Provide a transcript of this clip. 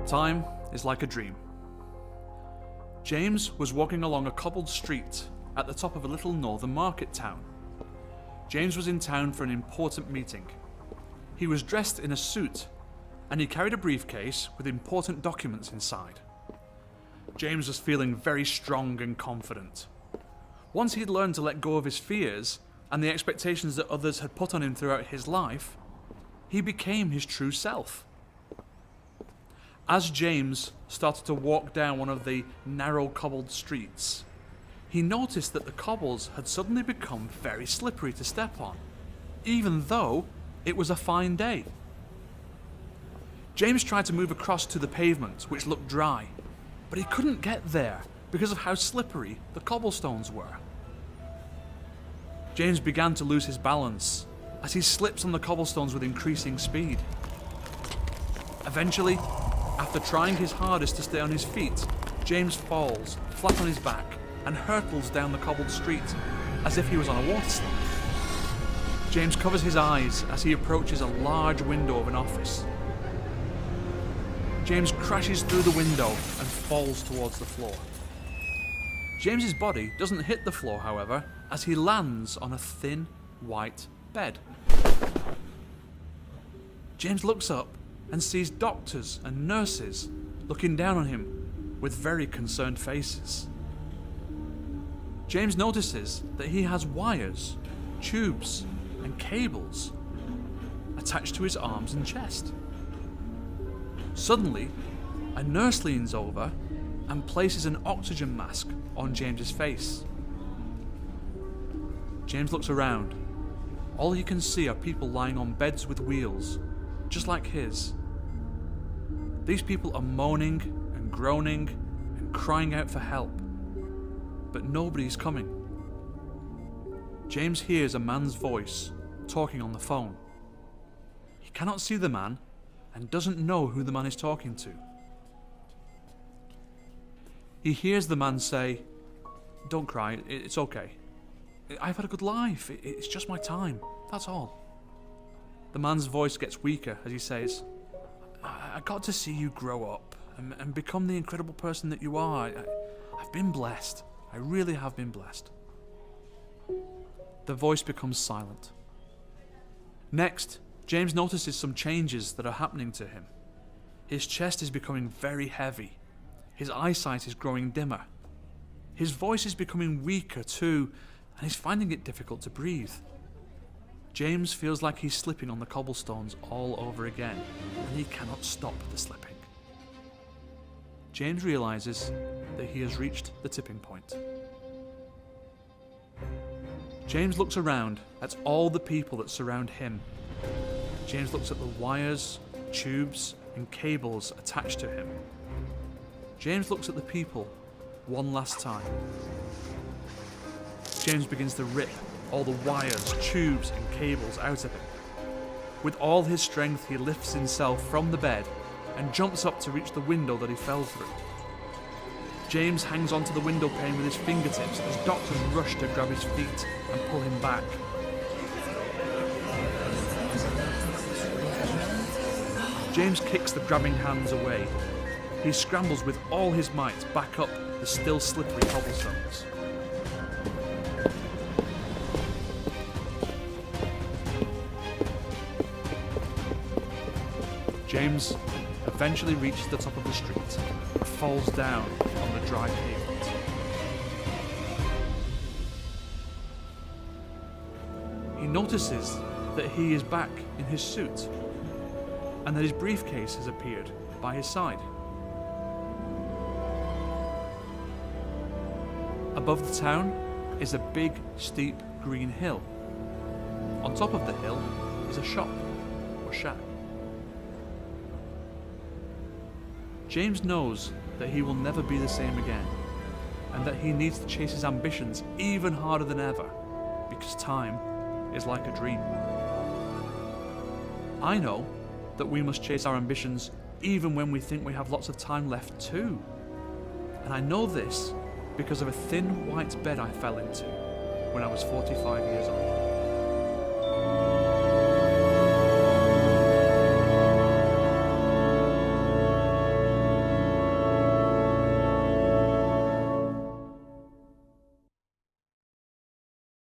Time is like a dream. James was walking along a cobbled street at the top of a little northern market town. James was in town for an important meeting. He was dressed in a suit and he carried a briefcase with important documents inside. James was feeling very strong and confident. Once he'd learned to let go of his fears and the expectations that others had put on him throughout his life, he became his true self. As James started to walk down one of the narrow cobbled streets, he noticed that the cobbles had suddenly become very slippery to step on, even though it was a fine day. James tried to move across to the pavement, which looked dry, but he couldn't get there because of how slippery the cobblestones were. James began to lose his balance as he slipped on the cobblestones with increasing speed. Eventually, after trying his hardest to stay on his feet, James falls flat on his back and hurtles down the cobbled street as if he was on a water slide. James covers his eyes as he approaches a large window of an office. James crashes through the window and falls towards the floor. James's body doesn't hit the floor, however, as he lands on a thin, white bed. James looks up and sees doctors and nurses looking down on him with very concerned faces. James notices that he has wires, tubes, and cables attached to his arms and chest. Suddenly, a nurse leans over and places an oxygen mask on James's face. James looks around. All he can see are people lying on beds with wheels, just like his. These people are moaning and groaning and crying out for help, but nobody's coming. James hears a man's voice talking on the phone. He cannot see the man and doesn't know who the man is talking to. He hears the man say, "Don't cry, it's okay. I've had a good life, it's just my time, that's all." The man's voice gets weaker as he says, I got to see you grow up and become the incredible person that you are. I've been blessed. I really have been blessed." The voice becomes silent. Next, James notices some changes that are happening to him. His chest is becoming very heavy. His eyesight is growing dimmer. His voice is becoming weaker too, and he's finding it difficult to breathe. James feels like he's slipping on the cobblestones all over again, and he cannot stop the slipping. James realizes that he has reached the tipping point. James looks around at all the people that surround him. James looks at the wires, tubes, and cables attached to him. James looks at the people one last time. James begins to rip all the wires, tubes, and cables out of him. With all his strength, he lifts himself from the bed and jumps up to reach the window that he fell through. James hangs onto the window pane with his fingertips as doctors rush to grab his feet and pull him back. James kicks the grabbing hands away. He scrambles with all his might back up the still slippery cobblestones. James eventually reaches the top of the street and falls down on the dry pavement. He notices that he is back in his suit and that his briefcase has appeared by his side. Above the town is a big, steep green hill. On top of the hill is a shop or shack. James knows that he will never be the same again, and that he needs to chase his ambitions even harder than ever, because time is like a dream. I know that we must chase our ambitions even when we think we have lots of time left too. And I know this because of a thin white bed I fell into when I was 45 years old.